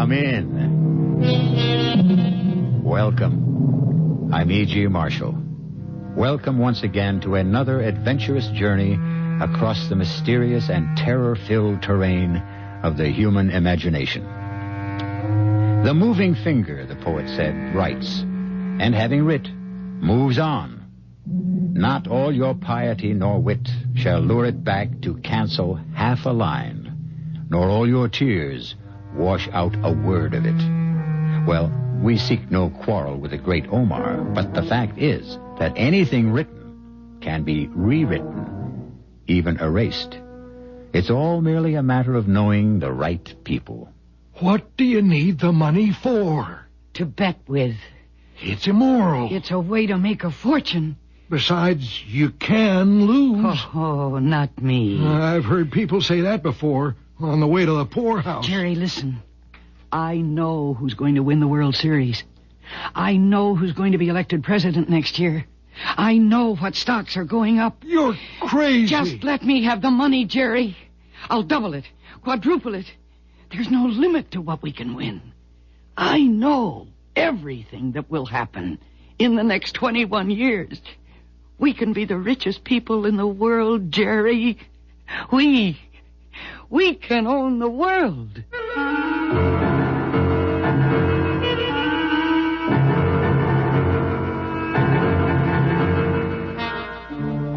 Come in. Welcome. I'm E.G. Marshall. Welcome once again to another adventurous journey across the mysterious and terror-filled terrain of the human imagination. The moving finger, the poet said, writes, and having writ, moves on. Not all your piety nor wit shall lure it back to cancel half a line, nor all your tears wash out a word of it. Well, we seek no quarrel with the great Omar, but the fact is that anything written can be rewritten, even erased. It's all merely a matter of knowing the right people. What do you need the money for? To bet with. It's immoral. It's a way to make a fortune. Besides, you can lose. Oh, not me. I've heard people say that before, on the way to the poorhouse. Jerry, listen. I know who's going to win the World Series. I know who's going to be elected president next year. I know what stocks are going up. You're crazy. Just let me have the money, Jerry. I'll double it, quadruple it. There's no limit to what we can win. I know everything that will happen in the next 21 years. We can be the richest people in the world, Jerry. We can own the world.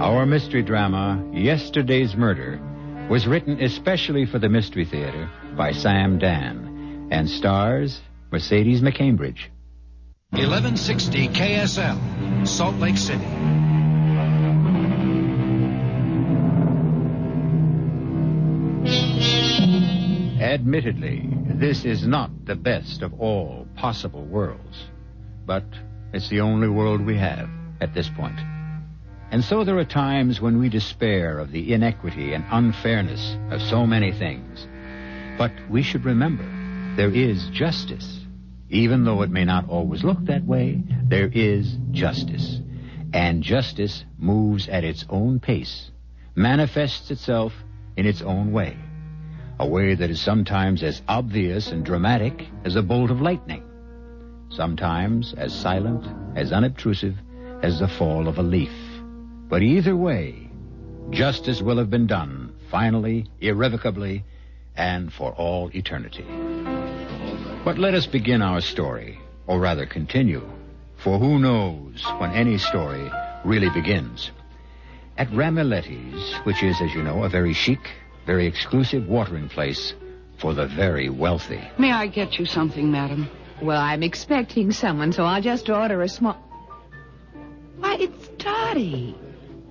Our mystery drama, Yesterday's Murder, was written especially for the Mystery Theater by Sam Dan and stars Mercedes McCambridge. 1160 KSL, Salt Lake City. Admittedly, this is not the best of all possible worlds, but it's the only world we have at this point. And so there are times when we despair of the inequity and unfairness of so many things. But we should remember, there is justice. Even though it may not always look that way, there is justice. And justice moves at its own pace, manifests itself in its own way. A way that is sometimes as obvious and dramatic as a bolt of lightning. Sometimes as silent, as unobtrusive as the fall of a leaf. But either way, justice will have been done, finally, irrevocably, and for all eternity. But let us begin our story, or rather continue, for who knows when any story really begins. At Ramiletti's, which is, as you know, a very chic, very exclusive watering place for the very wealthy. May I get you something, madam? Well, I'm expecting someone, so I'll just order a small... Why, it's Dottie.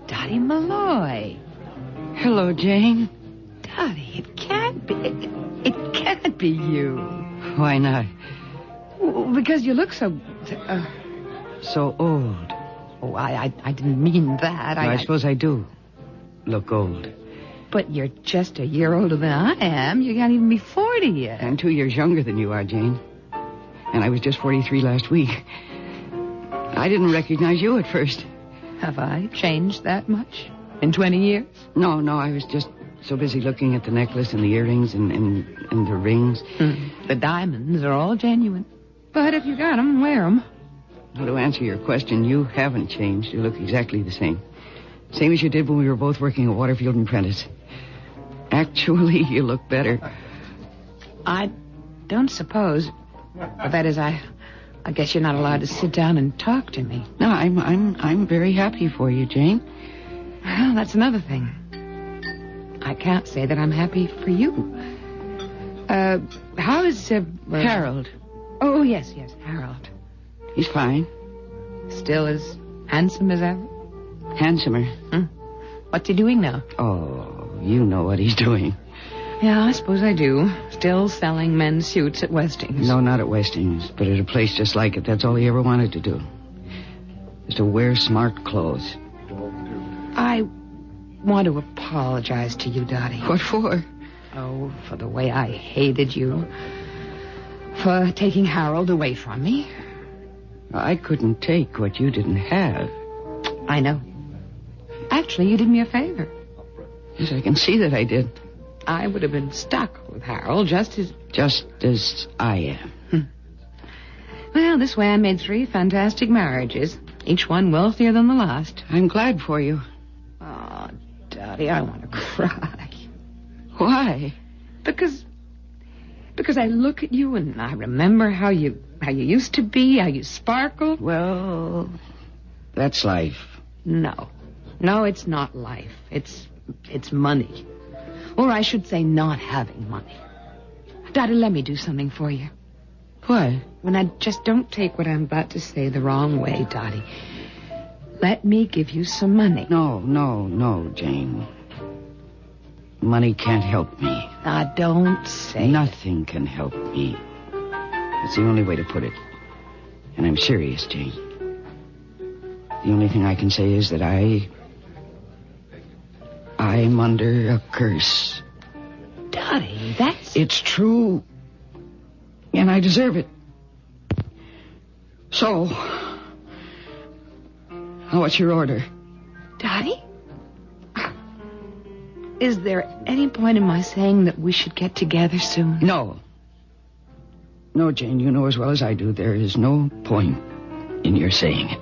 Dottie Malloy. Hello, Jane. Dottie, it can't be... It can't be you. Why not? Because you look so... So old. Oh, I didn't mean that. I suppose I do look old. But you're just a year older than I am. You can't even be 40 yet. I'm 2 years younger than you are, Jane. And I was just 43 last week. I didn't recognize you at first. Have I changed that much in 20 years? No, I was just so busy looking at the necklace and the earrings and the rings. The diamonds are all genuine. But if you got them, wear them. Well, to answer your question, you haven't changed. You look exactly the same. Same as you did when we were both working at Waterfield and Prentice. Actually, you look better. I don't suppose... That is, I guess you're not allowed to sit down and talk to me. No, I'm very happy for you, Jane. Well, that's another thing. I can't say that I'm happy for you. How is... Harold. Oh, yes, Harold. He's fine. Still as handsome as ever? Handsomer. What's he doing now? Oh, you know what he's doing. Yeah, I suppose I do. Still selling men's suits at Westing's. No, not at Westing's, but at a place just like it. That's all he ever wanted to do. Is to wear smart clothes. I want to apologize to you, Dottie. What for? Oh, for the way I hated you. For taking Harold away from me. I couldn't take what you didn't have. I know. Actually, you did me a favor. Yes, I can see that I did. I would have been stuck with Harold just as I am. Well, this way I made 3 fantastic marriages, each one wealthier than the last. I'm glad for you. Oh, Dottie, I want to cry. Why? Because I look at you and I remember how you used to be, how you sparkled. Well, that's life. No, it's not life. It's money. Or I should say not having money. Dottie, let me do something for you. What? When I just don't take what I'm about to say the wrong way, Dottie. Let me give you some money. No, Jane. Money can't help me. Now, don't say Nothing can help me. That's the only way to put it. And I'm serious, Jane. The only thing I can say is that I'm under a curse. Dottie, that's... It's true, and I deserve it. So, what's your order? Dottie? Is there any point in my saying that we should get together soon? No, Jane, you know as well as I do, there is no point in your saying it.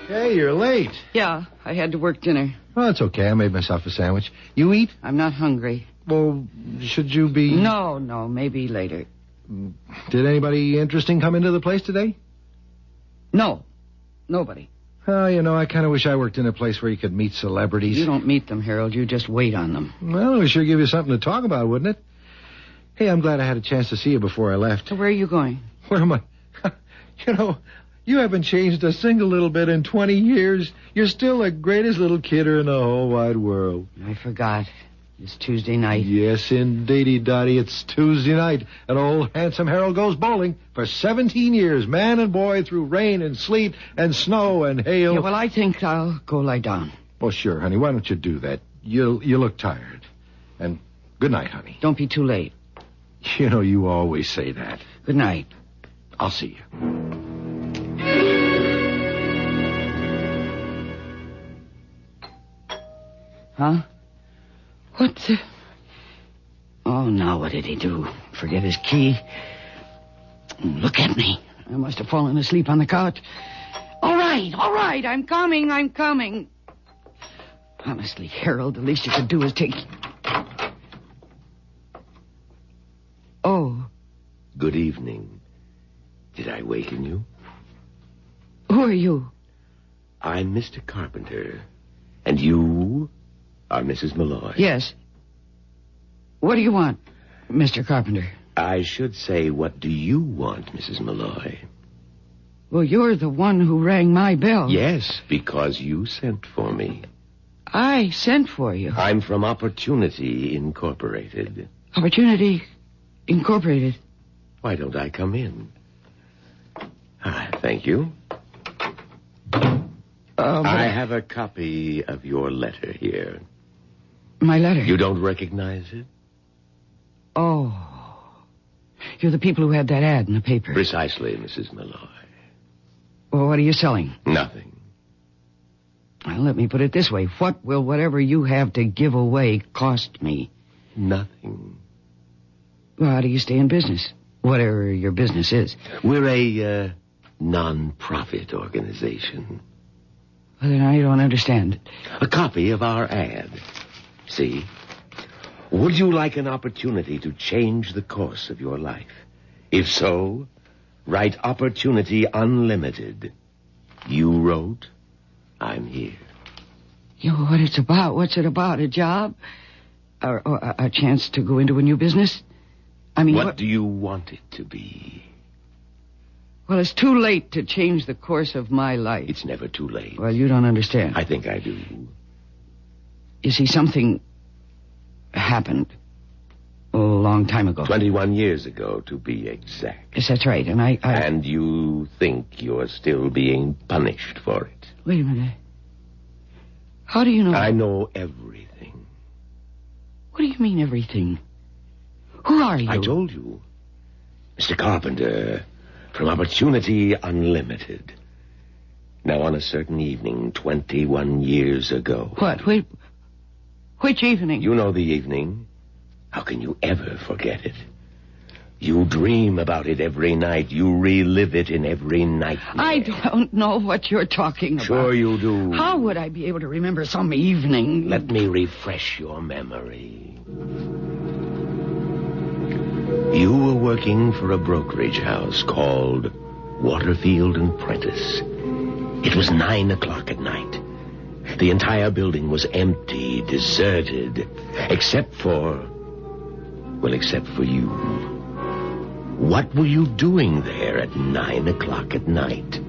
Hey, you're late. Yeah, I had to work dinner. Oh, that's okay. I made myself a sandwich. You eat? I'm not hungry. Well, should you be... No, maybe later. Did anybody interesting come into the place today? No, nobody. Oh, I kind of wish I worked in a place where you could meet celebrities. You don't meet them, Harold. You just wait on them. Well, it would sure give you something to talk about, wouldn't it? Hey, I'm glad I had a chance to see you before I left. So where are you going? Where am I? You haven't changed a single little bit in 20 years. You're still the greatest little kidder in the whole wide world. I forgot. It's Tuesday night. Yes, indeedy, Dottie. It's Tuesday night, and old handsome Harold goes bowling for 17 years, man and boy, through rain and sleet and snow and hail. Yeah, well, I think I'll go lie down. Well, sure, honey. Why don't you do that? You look tired. And good night, honey. Don't be too late. You always say that. Good night. I'll see you. Huh? What the... Oh, now what did he do? Forget his key? Look at me. I must have fallen asleep on the couch. All right. I'm coming. Honestly, Harold, the least you could do is take... Oh. Good evening. Did I waken you? Who are you? I'm Mr. Carpenter. And you are Mrs. Malloy. Yes. What do you want, Mr. Carpenter? I should say, what do you want, Mrs. Malloy? Well, you're the one who rang my bell. Yes, because you sent for me. I sent for you. I'm from Opportunity Incorporated. Opportunity Incorporated. Why don't I come in? Thank you. I have a copy of your letter here. My letter? You don't recognize it? Oh. You're the people who had that ad in the paper. Precisely, Mrs. Malloy. Well, what are you selling? Nothing. Well, let me put it this way. What will whatever you have to give away cost me? Nothing. Well, how do you stay in business? Whatever your business is. We're a non-profit organization. Well, then I don't understand. A copy of our ad. See? Would you like an opportunity to change the course of your life? If so, write Opportunity Unlimited. You wrote, I'm here. You know what it's about? What's it about? A job? Or a chance to go into a new business? I mean, what do you want it to be? Well, it's too late to change the course of my life. It's never too late. Well, you don't understand. I think I do. You see, something happened a long time ago. 21 years ago, to be exact. Yes, that's right, and I... And you think you're still being punished for it? Wait a minute. How do you know... I know everything. What do you mean, everything? Who are you? I told you. Mr. Carpenter, from opportunity unlimited. Now, on a certain evening, 21 years ago... What? Which evening? You know the evening. How can you ever forget it? You dream about it every night. You relive it in every nightmare. I don't know what you're talking about. Sure you do. How would I be able to remember some evening? Let me refresh your memory. You were working for a brokerage house called Waterfield and Prentice. It was 9 o'clock at night. The entire building was empty, deserted, except for you. What were you doing there at 9 o'clock at night?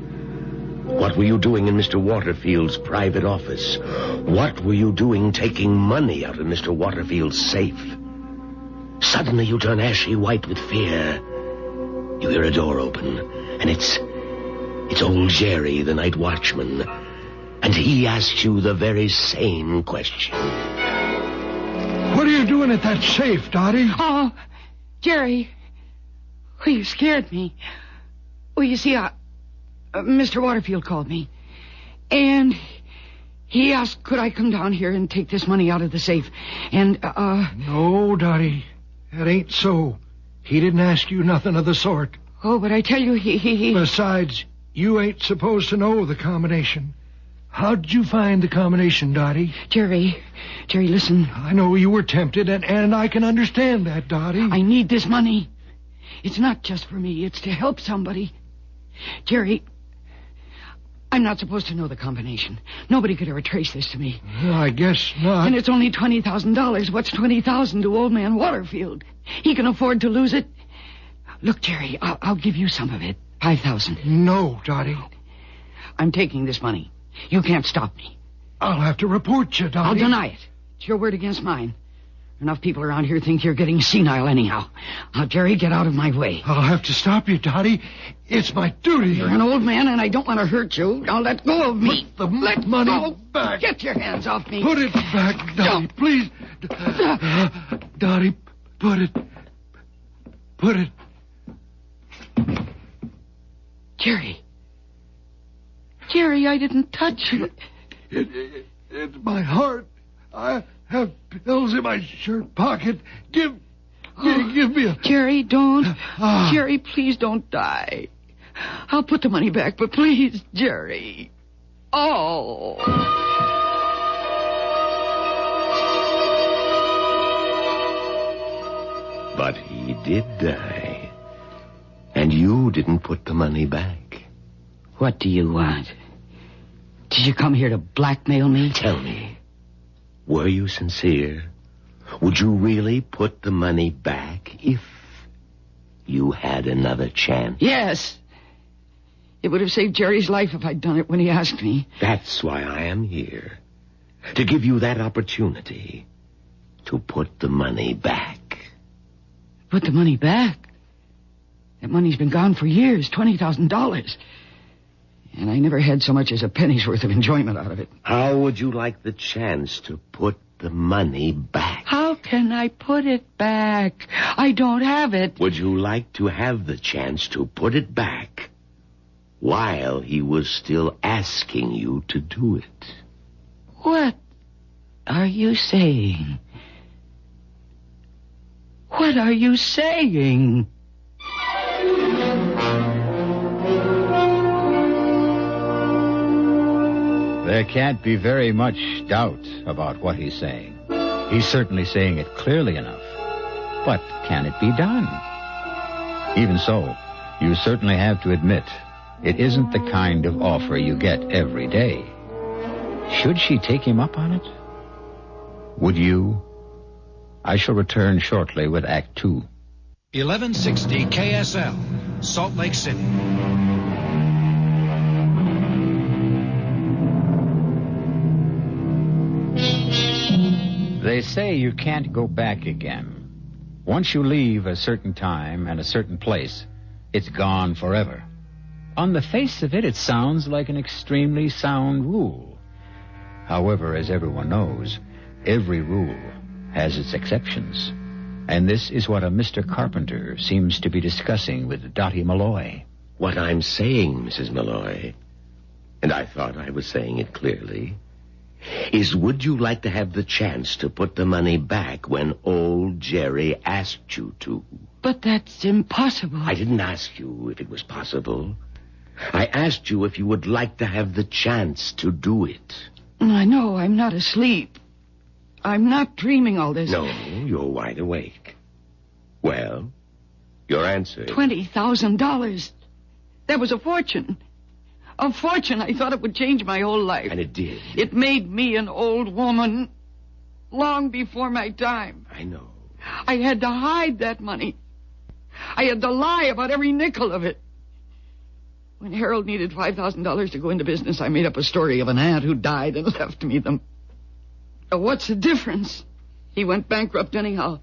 What were you doing in Mr. Waterfield's private office? What were you doing taking money out of Mr. Waterfield's safe? Suddenly you turn ashy white with fear. You hear a door open, and it's old Jerry, the night watchman. And he asks you the very same question. What are you doing at that safe, Dottie? Oh, Jerry. Well, you scared me. Well, you see, Mr. Waterfield called me. And he asked, could I come down here and take this money out of the safe? And, No, Dottie. That ain't so. He didn't ask you nothing of the sort. Oh, but I tell you, he... Besides, you ain't supposed to know the combination. How'd you find the combination, Dottie? Jerry, listen. I know you were tempted, and I can understand that, Dottie. I need this money. It's not just for me. It's to help somebody. Jerry, I'm not supposed to know the combination. Nobody could ever trace this to me. I guess not. And it's only $20,000. What's $20,000 to old man Waterfield? He can afford to lose it. Look, Jerry, I'll give you some of it. $5,000. No, Dottie. I'm taking this money. You can't stop me. I'll have to report you, Dottie. I'll deny it. It's your word against mine. Enough people around here think you're getting senile anyhow. Now, Jerry, get out of my way. I'll have to stop you, Dottie. It's my duty. You're an old man, and I don't want to hurt you. Now, let go of me. Put the let money go. back. Get your hands off me. Put it back, Dottie, please. Dottie, put it. Jerry, I didn't touch you. It's my heart. I have pills in my shirt pocket. Give me a... Jerry, don't. Jerry, please don't die. I'll put the money back, but please, Jerry. Oh. But he did die. And you didn't put the money back. What do you want? Did you come here to blackmail me? Tell me, were you sincere? Would you really put the money back if you had another chance? Yes. It would have saved Jerry's life if I'd done it when he asked me. That's why I am here. To give you that opportunity to put the money back. Put the money back? That money's been gone for years, $20,000. And I never had so much as a penny's worth of enjoyment out of it. How would you like the chance to put the money back? How can I put it back? I don't have it. Would you like to have the chance to put it back while he was still asking you to do it? What are you saying? What are you saying? There can't be very much doubt about what he's saying. He's certainly saying it clearly enough. But can it be done? Even so, you certainly have to admit it isn't the kind of offer you get every day. Should she take him up on it? Would you? I shall return shortly with Act 2. 1160 KSL, Salt Lake City. They say you can't go back again. Once you leave a certain time and a certain place, it's gone forever. On the face of it, it sounds like an extremely sound rule. However, as everyone knows, every rule has its exceptions. And this is what a Mr. Carpenter seems to be discussing with Dottie Malloy. What I'm saying, Mrs. Malloy, and I thought I was saying it clearly, is would you like to have the chance to put the money back when old Jerry asked you to? But that's impossible. I didn't ask you if it was possible. I asked you if you would like to have the chance to do it. I know, I'm not asleep. I'm not dreaming all this. No, you're wide awake. Well, your answer... $20,000. That was a fortune. A fortune. I thought it would change my whole life. And it did. It made me an old woman long before my time. I know. I had to hide that money. I had to lie about every nickel of it. When Harold needed $5,000 to go into business, I made up a story of an aunt who died and left me them. What's the difference? He went bankrupt anyhow.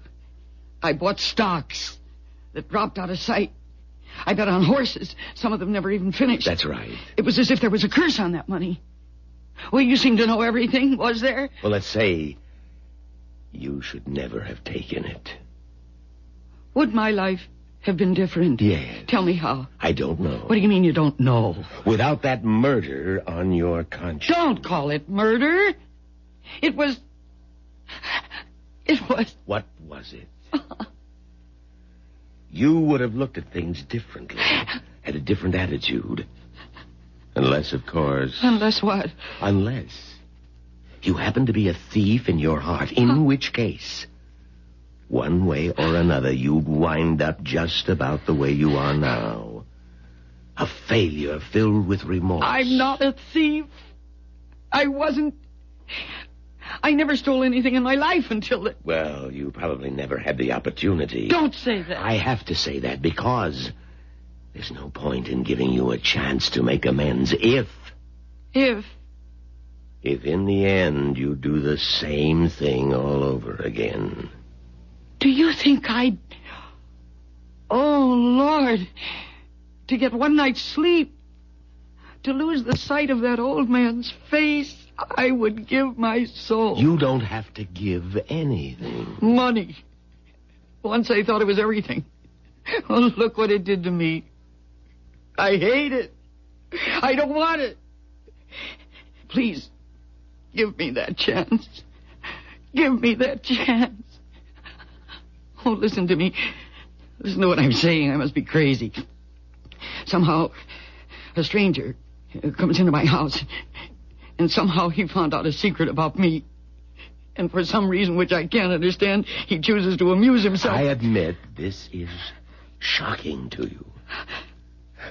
I bought stocks that dropped out of sight. I bet on horses. Some of them never even finished. That's right. It was as if there was a curse on that money. Well, you seem to know everything. Was there? Well, let's say you should never have taken it. Would my life have been different? Yes. Tell me how. I don't know. What do you mean you don't know? Without that murder on your conscience. Don't call it murder. It was... What was it? You would have looked at things differently, had a different attitude. Unless, of course... Unless what? Unless you happen to be a thief in your heart, in which case, one way or another, you'd wind up just about the way you are now. A failure filled with remorse. I'm not a thief. I wasn't... I never stole anything in my life until... Well, you probably never had the opportunity. Don't say that. I have to say that because there's no point in giving you a chance to make amends if in the end you do the same thing all over again. Do you think I'd... Oh, Lord. To get one night's sleep. To lose the sight of that old man's face. I would give my soul. You don't have to give anything. Money. Once I thought it was everything. Oh, look what it did to me. I hate it. I don't want it. Please, give me that chance. Give me that chance. Oh, listen to me. Listen to what I'm saying. I must be crazy. Somehow, a stranger comes into my house... And somehow he found out a secret about me. And for some reason which I can't understand, he chooses to amuse himself. I admit this is shocking to you.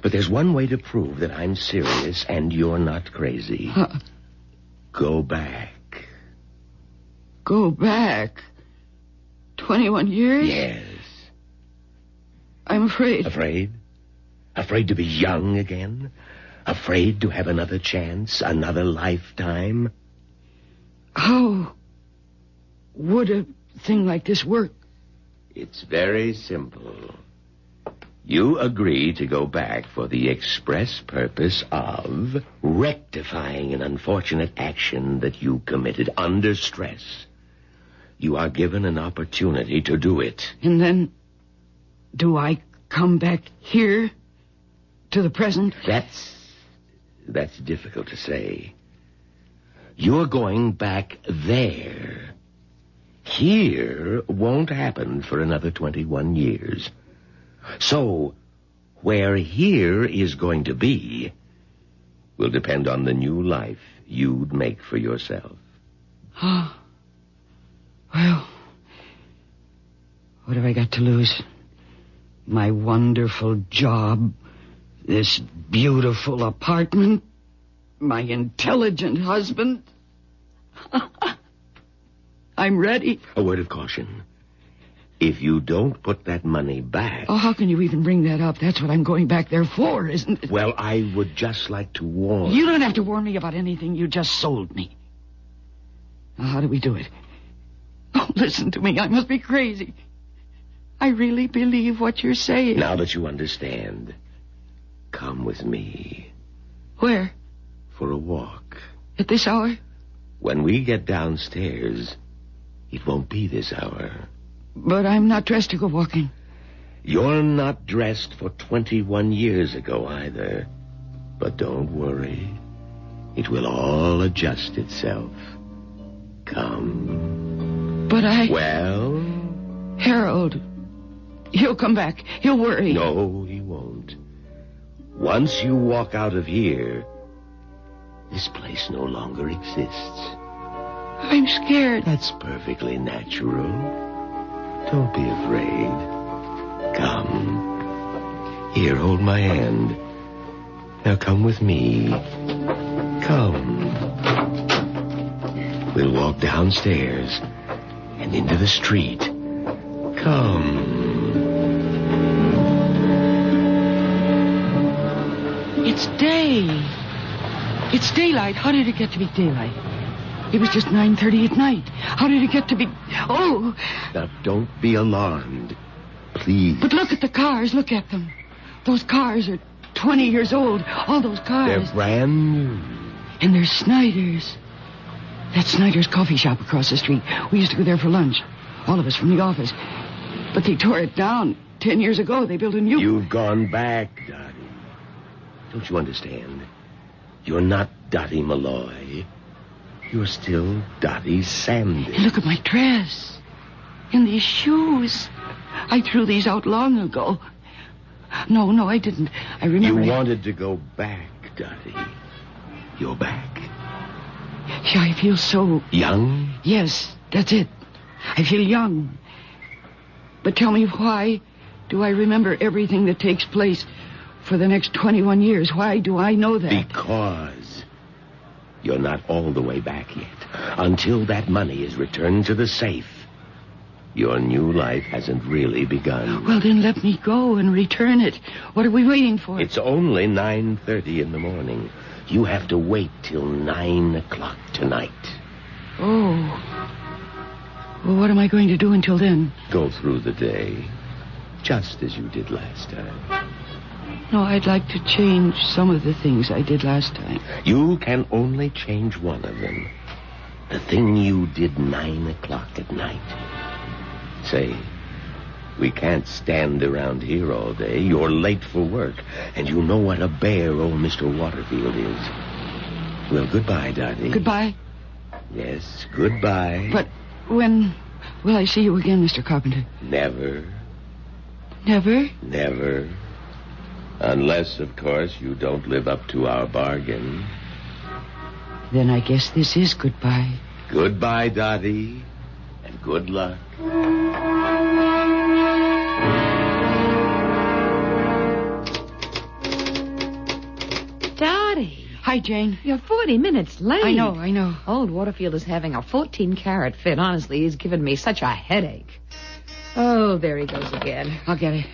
But there's one way to prove that I'm serious and you're not crazy. Go back. Go back? 21 years? Yes. I'm afraid. Afraid? Afraid to be young again? Afraid to have another chance, another lifetime? How would a thing like this work? It's very simple. You agree to go back for the express purpose of rectifying an unfortunate action that you committed under stress. You are given an opportunity to do it. And then, do I come back here to the present? That's difficult to say. You're going back there. Here won't happen for another 21 years. So, where here is going to be will depend on the new life you'd make for yourself. Oh. Well, what have I got to lose? My wonderful job... This beautiful apartment, my intelligent husband. I'm ready. A word of caution. If you don't put that money back... Oh, how can you even bring that up? That's what I'm going back there for, isn't it? Well, I would just like to warn... You don't have to warn me about anything. You just sold me. Now, how do we do it? Oh, listen to me. I must be crazy. I really believe what you're saying. Now that you understand... Come with me. Where? For a walk. At this hour? When we get downstairs, it won't be this hour. But I'm not dressed to go walking. You're not dressed for 21 years ago either. But don't worry. It will all adjust itself. Come. But Well? Harold, he'll come back. He'll worry. No, he won't. Once you walk out of here, this place no longer exists. I'm scared. That's perfectly natural. Don't be afraid. Come. Here, hold my hand. Now come with me. Come. We'll walk downstairs and into the street. Come. It's day. It's daylight. How did it get to be daylight? It was just 9:30 at night. How did it get to be... Oh! Now, don't be alarmed. Please. But look at the cars. Look at them. Those cars are 20 years old. All those cars. They're brand new. And there's Snyder's. That's Snyder's coffee shop across the street. We used to go there for lunch. All of us from the office. But they tore it down 10 years ago. They built a new... You've gone back, Dottie. Don't you understand? You're not Dottie Malloy. You're still Dottie Sanders. And look at my dress. And these shoes. I threw these out long ago. No, I didn't. I remember... You wanted to go back, Dottie. You're back. Yeah, I feel so... Young? Yes, that's it. I feel young. But tell me, why do I remember everything that takes place for the next 21 years? Why do I know that? Because you're not all the way back yet. Until that money is returned to the safe, your new life hasn't really begun. Well, then let me go and return it. What are we waiting for? It's only 9:30 in the morning. You have to wait till 9 o'clock tonight. Oh. Well, what am I going to do until then? Go through the day, just as you did last time. No, I'd like to change some of the things I did last time. You can only change one of them. The thing you did 9 o'clock at night. Say, we can't stand around here all day. You're late for work, and you know what a bear old Mr. Waterfield is. Well, goodbye, Dottie. Goodbye? Yes, goodbye. But when will I see you again, Mr. Carpenter? Never. Never? Never. Unless, of course, you don't live up to our bargain. Then I guess this is goodbye. Goodbye, Dottie, and good luck. Dottie. Hi, Jane. You're 40 minutes late. I know. Old Waterfield is having a 14-carat fit. Honestly, he's given me such a headache. Oh, there he goes again. I'll get it.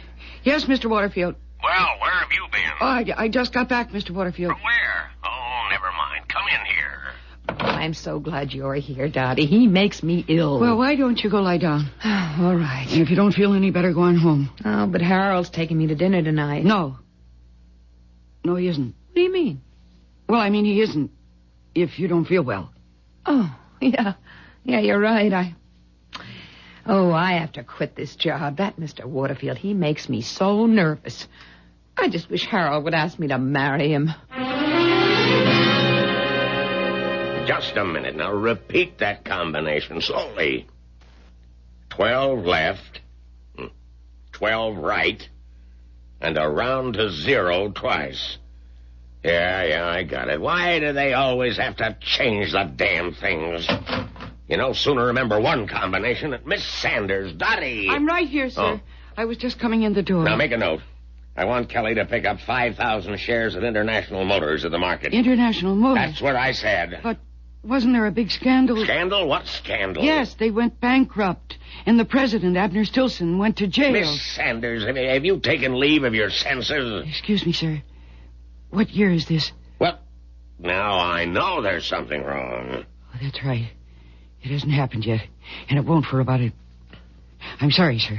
Yes, Mr. Waterfield. Well, where have you been? Oh, I just got back, Mr. Waterfield. From where? Oh, never mind. Come in here. I'm so glad you're here, Dottie. He makes me ill. Well, why don't you go lie down? All right. And if you don't feel any better, go on home. Oh, but Harold's taking me to dinner tonight. No, he isn't. What do you mean? Well, I mean, he isn't, if you don't feel well. Oh, yeah. Yeah, you're right. I have to quit this job. That Mr. Waterfield, he makes me so nervous. I just wish Harold would ask me to marry him. Just a minute. Now repeat that combination slowly. 12 left, 12 right, and a round to 0 twice. Yeah, I got it. Why do they always have to change the damn things? You know, sooner remember one combination than Miss Sanders, Dottie. I'm right here, sir. Oh. I was just coming in the door. Now make a note. I want Kelly to pick up 5,000 shares of International Motors at the market. International Motors? That's what I said. But wasn't there a big scandal? Scandal? What scandal? Yes, they went bankrupt. And the president, Abner Stilson, went to jail. Miss Sanders, have you taken leave of your senses? Excuse me, sir. What year is this? Well, now I know there's something wrong. Oh, that's right. It hasn't happened yet. And it won't for about it. I'm sorry, sir.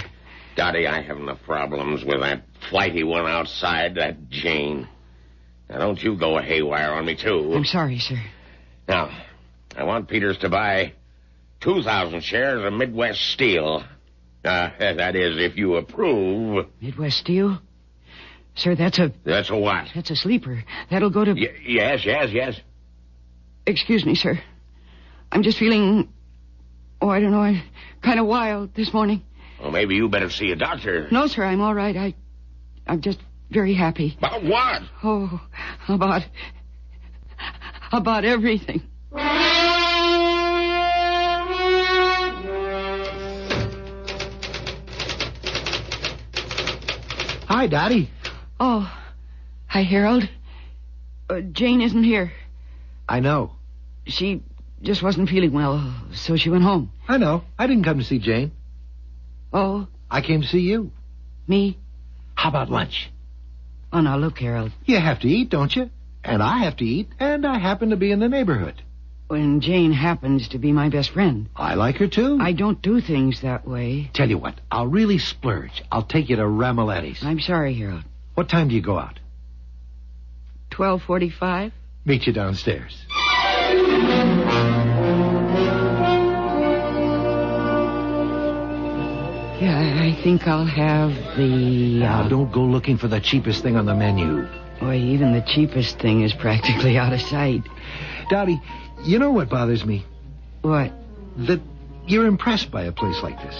Dottie, I have enough problems with that flighty one outside, that Jane. Now, don't you go haywire on me, too. I'm sorry, sir. Now, I want Peters to buy 2,000 shares of Midwest Steel. That is, if you approve. Midwest Steel? Sir, that's a what? That's a sleeper. That'll go to... Yes. Excuse me, sir. I'm just feeling... I don't know, kind of wild this morning. Well, maybe you better see a doctor. No, sir, I'm all right. I'm just very happy. About what? Oh, about everything. Hi, Dottie. Oh, hi, Harold. Jane isn't here. I know. She just wasn't feeling well, so she went home. I know. I didn't come to see Jane. Oh? I came to see you. Me? How about lunch? Oh, now, look, Harold. You have to eat, don't you? And I have to eat, and I happen to be in the neighborhood. When Jane happens to be my best friend. I like her, too. I don't do things that way. Tell you what, I'll really splurge. I'll take you to Ramoletti's. I'm sorry, Harold. What time do you go out? 12:45? Meet you downstairs. Yeah, I think I'll have the... Now, don't go looking for the cheapest thing on the menu. Boy, even the cheapest thing is practically out of sight. Dottie, you know what bothers me? What? That you're impressed by a place like this.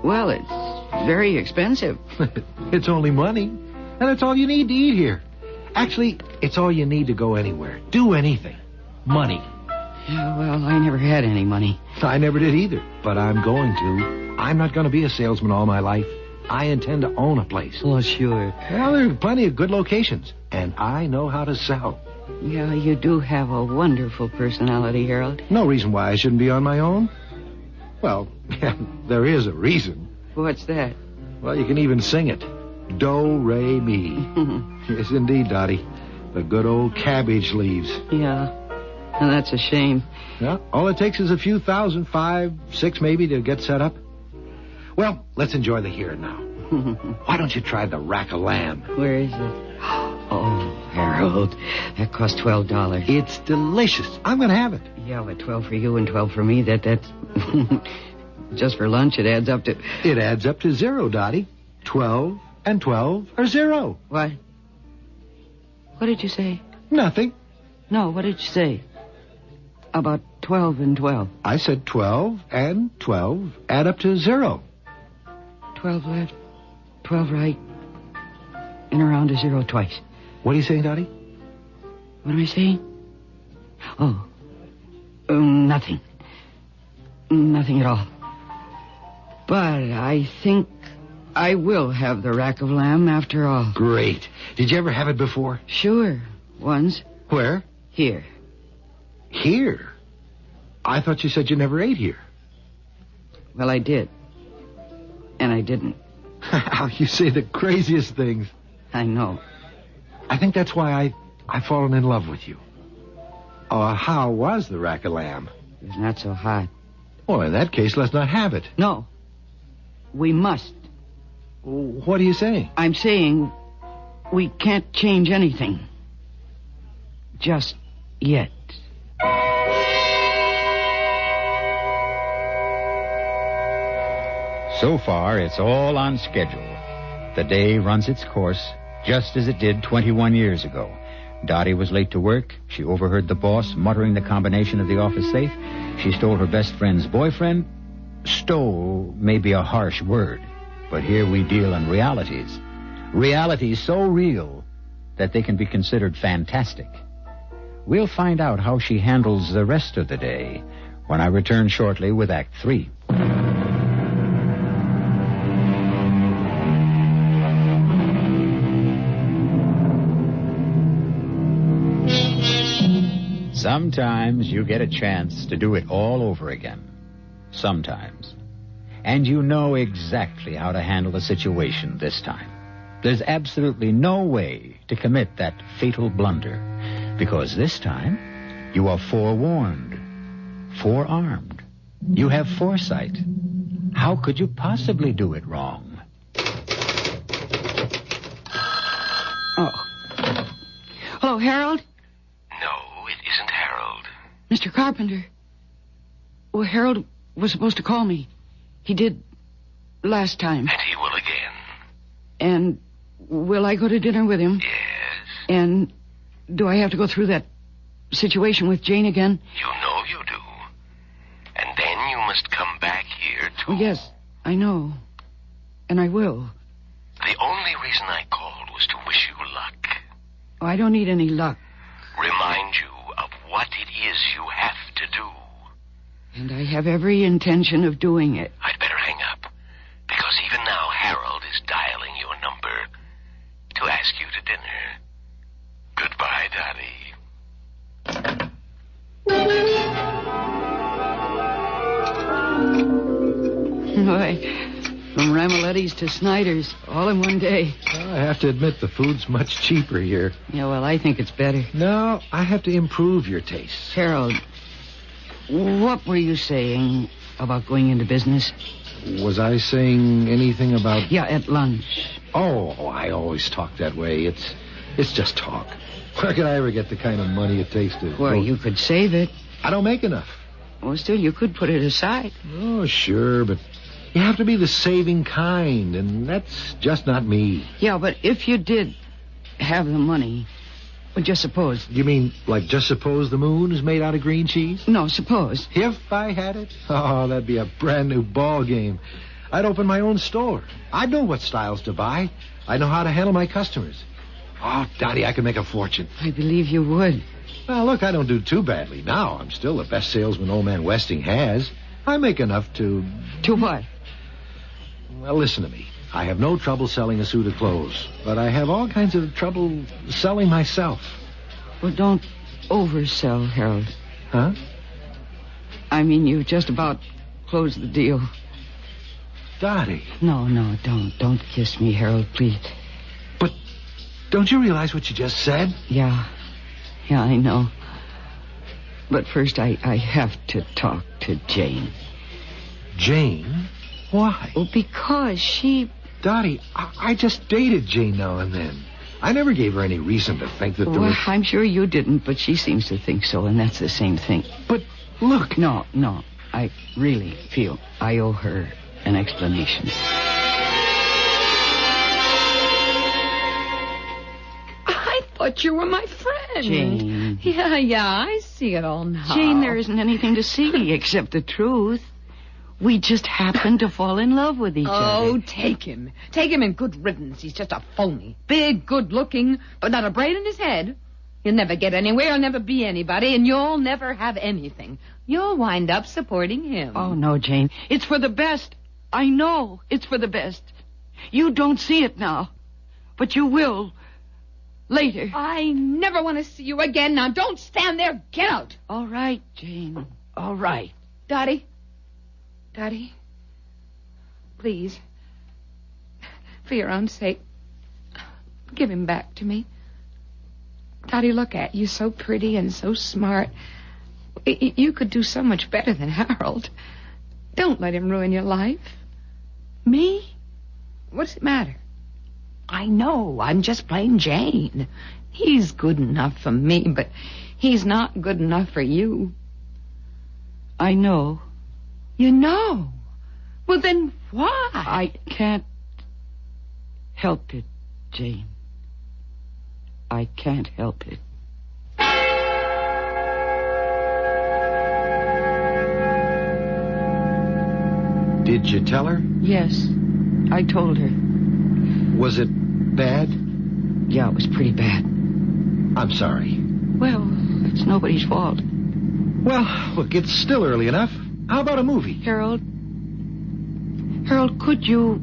Well, it's very expensive. It's only money, and it's all you need to eat here. Actually, it's all you need to go anywhere. Do anything. Money. Yeah, well, I never had any money. I never did either, but I'm going to. I'm not going to be a salesman all my life. I intend to own a place. Well, sure. Well, there are plenty of good locations, and I know how to sell. Yeah, you do have a wonderful personality, Harold. No reason why I shouldn't be on my own. Well, there is a reason. What's that? Well, you can even sing it. Do, re, mi. Yes, indeed, Dottie. The good old cabbage leaves. Yeah, and that's a shame. Yeah, all it takes is a few thousand, 5, 6 maybe, to get set up. Well, let's enjoy the here and now. Why don't you try the rack of lamb? Where is it? Oh, Harold, that costs $12. It's delicious. I'm going to have it. Yeah, but 12 for you and 12 for me, that's... Just for lunch, it adds up to... It adds up to 0, Dottie. 12 and 12 are 0. What? What did you say? Nothing. No, what did you say? About 12 and 12. I said 12 and 12 add up to 0. 12 left, 12 right, and around to 0 twice. What are you saying, Dottie? What am I saying? Oh, nothing. Nothing at all. But I think I will have the rack of lamb after all. Great. Did you ever have it before? Sure, once. Where? Here. Here? I thought you said you never ate here. Well, I did. And I didn't. You say the craziest things. I know. I think that's why I've fallen in love with you. How was the rack of lamb? It was not so hot. Well, in that case, let's not have it. No. We must. What are you saying? I'm saying we can't change anything. Just yet. So far, it's all on schedule. The day runs its course, just as it did 21 years ago. Dottie was late to work. She overheard the boss muttering the combination of the office safe. She stole her best friend's boyfriend. Stole may be a harsh word, but here we deal in realities. Realities so real that they can be considered fantastic. We'll find out how she handles the rest of the day when I return shortly with Act 3. Sometimes you get a chance to do it all over again. Sometimes. And you know exactly how to handle the situation this time. There's absolutely no way to commit that fatal blunder, because this time you are forewarned, forearmed. You have foresight. How could you possibly do it wrong? Oh. Hello, Harold? No, it isn't Harold. Mr. Carpenter. Well, Harold was supposed to call me. He did last time. And he will again. And will I go to dinner with him? Yes. And do I have to go through that situation with Jane again? You know you do. And then you must come back here to... Oh, yes, I know. And I will. The only reason I called was to wish you luck. Oh, I don't need any luck. Remind you of what it is you have to do. And I have every intention of doing it. I'd better hang up, because even now Harold is dialing your number to ask you to dinner. Goodbye, Dottie. Boy, from Ramoletti's to Snyder's, all in one day. Well, I have to admit the food's much cheaper here. Yeah, well, I think it's better. No, I have to improve your tastes. Harold, what were you saying about going into business? Was I saying anything about... Yeah, at lunch. Oh, I always talk that way. It's just talk. Where could I ever get the kind of money it takes to... Well, you could save it. I don't make enough. Well, still, you could put it aside. Oh, sure, but you have to be the saving kind, and that's just not me. Yeah, but if you did have the money, well, just suppose. You mean, like, just suppose the moon is made out of green cheese? No, suppose. If I had it? Oh, that'd be a brand new ball game. I'd open my own store. I'd know what styles to buy. I know how to handle my customers. Oh, Dottie, I could make a fortune. I believe you would. Well, look, I don't do too badly now. I'm still the best salesman old man Westing has. I make enough to... To what? Well, listen to me. I have no trouble selling a suit of clothes, but I have all kinds of trouble selling myself. Well, don't oversell, Harold. Huh? I mean, you just about closed the deal. Dottie. No, don't. Don't kiss me, Harold, please. But don't you realize what you just said? Yeah, I know. But first, I have to talk to Jane. Jane? Why? Well, because she... Dottie, I just dated Jane now and then. I never gave her any reason to think that there Well, was... I'm sure you didn't, but she seems to think so, and that's the same thing. But look... No. I really feel I owe her an explanation. I thought you were my friend. Jane. Yeah, I see it all now. Jane, there isn't anything to see except the truth. We just happened to fall in love with each other. Oh, take him. Take him in good riddance. He's just a phony. Big, good-looking, but not a brain in his head. He'll never get anywhere, he'll never be anybody, and you'll never have anything. You'll wind up supporting him. Oh, no, Jane. It's for the best. I know it's for the best. You don't see it now, but you will later. I never want to see you again. Now, don't stand there. Get out. All right, Jane. All right. Dottie, please, for your own sake, give him back to me. Dottie, look at you, so pretty and so smart. You could do so much better than Harold. Don't let him ruin your life. Me? What's the matter? I know, I'm just plain Jane. He's good enough for me, but he's not good enough for you. I know. You know? Well, then why? I can't help it, Jane. I can't help it. Did you tell her? Yes, I told her. Was it bad? Yeah, it was pretty bad. I'm sorry. Well, it's nobody's fault. Well, look, it's still early enough. How about a movie? Harold, could you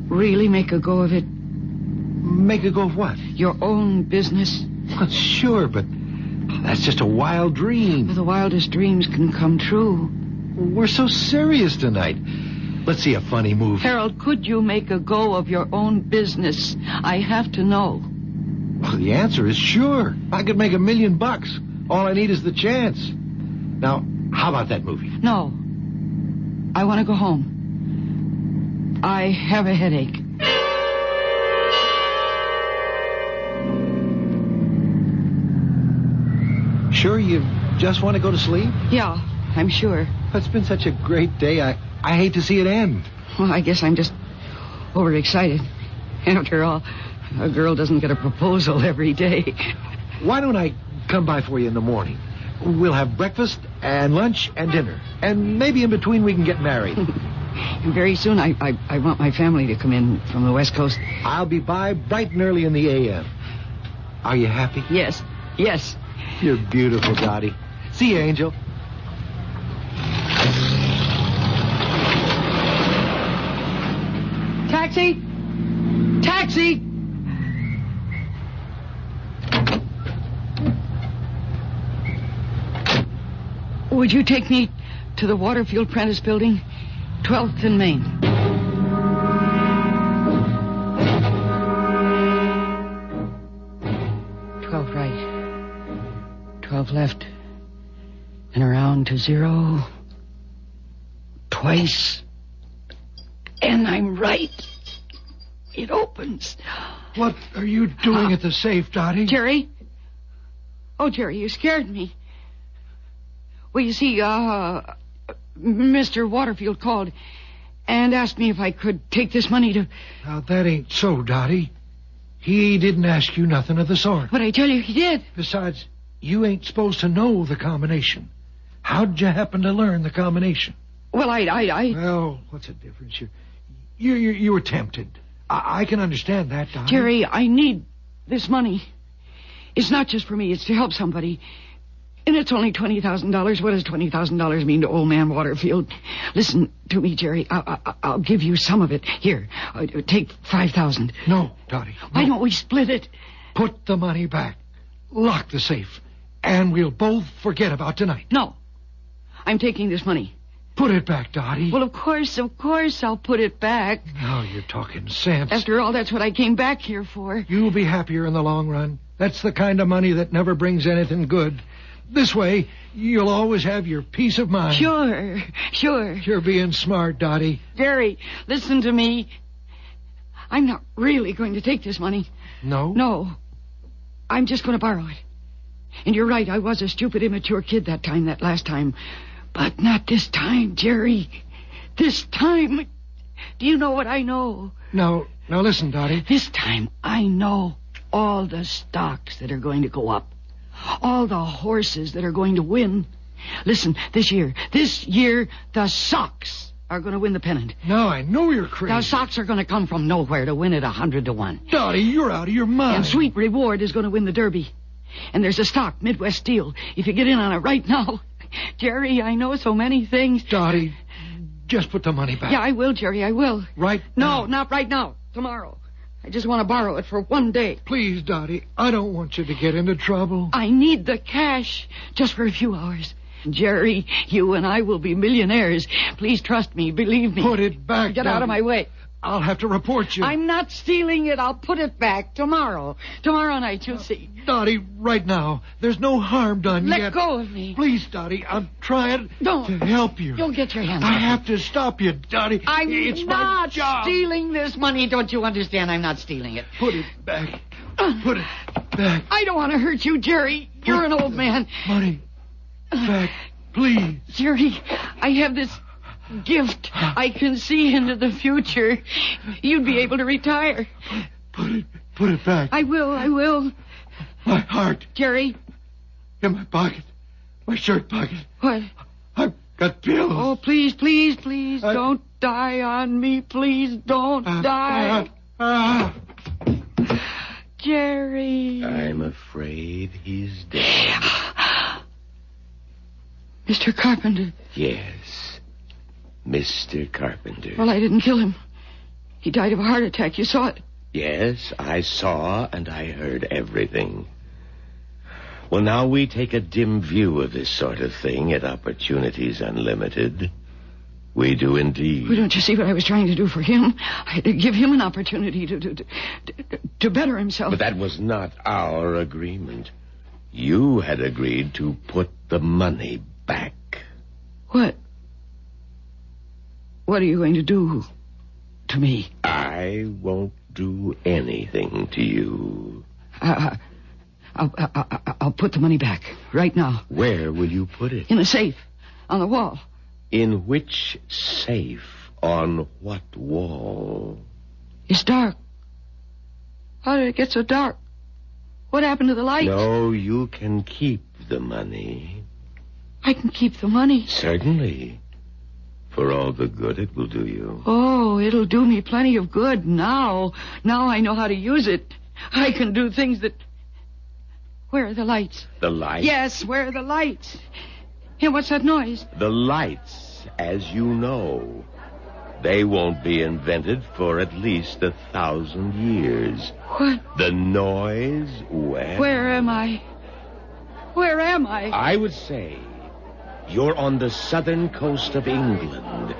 really make a go of it? Make a go of what? Your own business? Well, sure, but that's just a wild dream. Well, the wildest dreams can come true. We're so serious tonight. Let's see a funny movie. Harold, could you make a go of your own business? I have to know. Well, the answer is sure. I could make $1 million. All I need is the chance. Now, how about that movie? No. I want to go home. I have a headache. Sure you just want to go to sleep? Yeah, I'm sure. It's been such a great day. I hate to see it end. Well, I guess I'm just overexcited. After all, a girl doesn't get a proposal every day. Why don't I come by for you in the morning? We'll have breakfast and lunch and dinner. And maybe in between we can get married. And very soon I want my family to come in from the West Coast. I'll be by bright and early in the a.m. Are you happy? Yes. You're beautiful, Dottie. See you, Angel. Taxi! Taxi! Would you take me to the Waterfield Prentice Building, 12th and Main? 12 right, 12 left, and around to 0, twice, and I'm right. It opens. What are you doing at the safe, Dottie? Jerry? Oh, Jerry, you scared me. Well, you see, Mr. Waterfield called and asked me if I could take this money to... Now, that ain't so, Dottie. He didn't ask you nothing of the sort. But I tell you, he did. Besides, you ain't supposed to know the combination. How'd you happen to learn the combination? Well, I... Well, what's the difference? You were tempted. I can understand that, Dottie. Jerry, I need this money. It's not just for me. It's to help somebody. And it's only $20,000. What does $20,000 mean to old man Waterfield? Listen to me, Jerry. I'll give you some of it. Here, take $5,000. No, Dottie. No. Why don't we split it? Put the money back. Lock the safe. And we'll both forget about tonight. No. I'm taking this money. Put it back, Dottie. Well, of course, I'll put it back. Now you're talking sense. After all, that's what I came back here for. You'll be happier in the long run. That's the kind of money that never brings anything good. This way, you'll always have your peace of mind. Sure. You're being smart, Dottie. Jerry, listen to me. I'm not really going to take this money. No? No. I'm just going to borrow it. And you're right, I was a stupid, immature kid that last time. But not this time, Jerry. This time. Do you know what I know? Now listen, Dottie. This time, I know all the stocks that are going to go up. All the horses that are going to win. Listen, this year, the Sox are going to win the pennant. Now, I know you're crazy. Now, Sox are going to come from nowhere to win it 100-1. Dottie, you're out of your mind. And Sweet Reward is going to win the Derby. And there's a stock, Midwest Steel. If you get in on it right now... Jerry, I know so many things. Dottie, just put the money back. Yeah, I will, Jerry, I will. Right now? now? No, not right now. Tomorrow. I just want to borrow it for one day. Please, Dottie, I don't want you to get into trouble. I need the cash just for a few hours. Jerry, you and I will be millionaires. Please trust me, believe me. Put it back, Get Dottie. out of my way. I'll have to report you. I'm not stealing it. I'll put it back tomorrow. Tomorrow night, you'll see. Dottie, right now, there's no harm done yet. Let go of me. Please, Dottie, I'm trying Don't. to help you. Don't get your hands I off have to stop you, Dottie. It's I'm my not job. stealing this money. Don't you understand? I'm not stealing it. Put it back. Put it back. I don't want to hurt you, Jerry. You're an old man. Money back, please. Jerry, I have this gift. I can see into the future. You'd be able to retire. Put it back. I will. My heart Jerry. in my pocket. My shirt pocket. What? I've got pills. Oh, please, don't die on me. Please don't die. Jerry. I'm afraid he's dead. Mr. Carpenter. Yes, Mr. Carpenter. Well, I didn't kill him. He died of a heart attack. You saw it. Yes, I saw and I heard everything. Well, now we take a dim view of this sort of thing at Opportunities Unlimited. We do indeed. Well, don't you see what I was trying to do for him? I had to give him an opportunity to better himself. But that was not our agreement. You had agreed to put the money back. What? What are you going to do to me? I won't do anything to you. I'll put the money back right now. Where will you put it? In a safe on the wall. In which safe On what wall? It's dark. How did it get so dark? What happened to the lights? No, you can keep the money. I can keep the money. Certainly. For all the good it will do you. Oh, it'll do me plenty of good now. Now I know how to use it. I can do things that... Where are the lights? The lights? Yes, where are the lights? And what's that noise? The lights, as you know, they won't be invented for at least 1,000 years. What? The noise, well... Where am I? Where am I? I would say you're on the southern coast of England.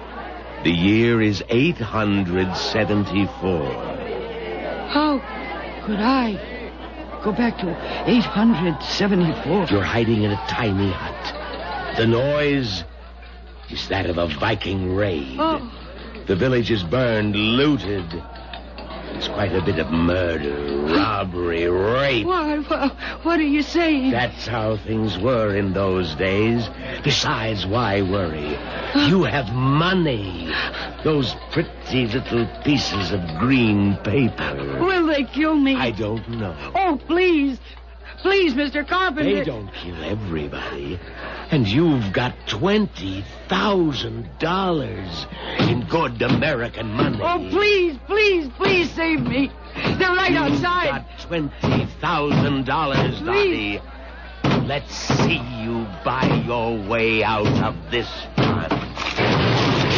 The year is 874. How could I go back to 874? You're hiding in a tiny hut. The noise is that of a Viking raid. Oh. The village is burned, looted. It's quite a bit of murder, robbery, rape. What are you saying? That's how things were in those days. Besides, why worry? You have money. Those pretty little pieces of green paper. Will they kill me? I don't know. Oh, please. Please, Mr. Carpenter. They don't kill everybody. And you've got $20,000 in good American money. Oh, please, please, please save me. They're right outside. You've got $20,000, Dottie. Let's see you buy your way out of this one.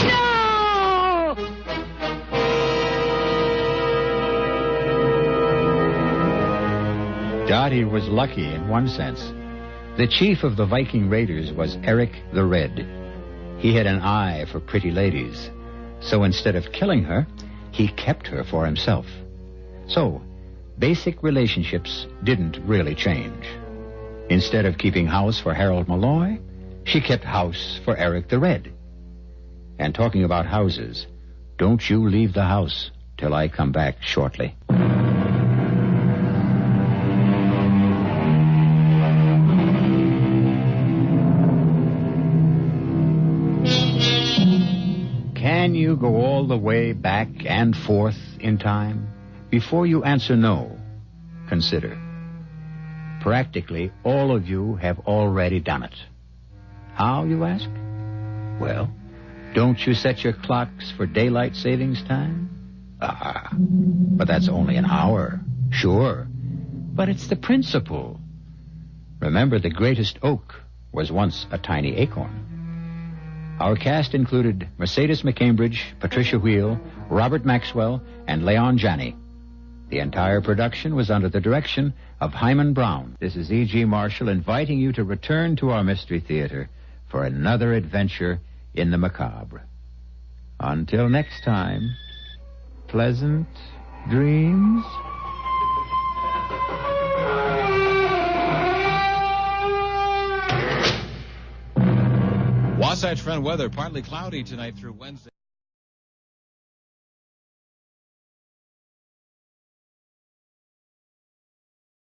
No! Dottie was lucky in one sense. The chief of the Viking raiders was Eric the Red. He had an eye for pretty ladies. So instead of killing her, he kept her for himself. So, basic relationships didn't really change. Instead of keeping house for Harold Malloy, she kept house for Eric the Red. And talking about houses, don't you leave the house till I come back shortly. Can you go all the way back and forth in time? Before you answer no, consider. Practically all of you have already done it. How, you ask? Well, don't you set your clocks for daylight savings time? But that's only an hour, sure. But it's the principle. Remember, the greatest oak was once a tiny acorn. Our cast included Mercedes McCambridge, Patricia Wheel, Robert Maxwell, and Leon Janney. The entire production was under the direction of Hyman Brown. This is E.G. Marshall inviting you to return to our Mystery Theater for another adventure in the macabre. Until next time, pleasant dreams. Wasatch Front weather, partly cloudy tonight through Wednesday.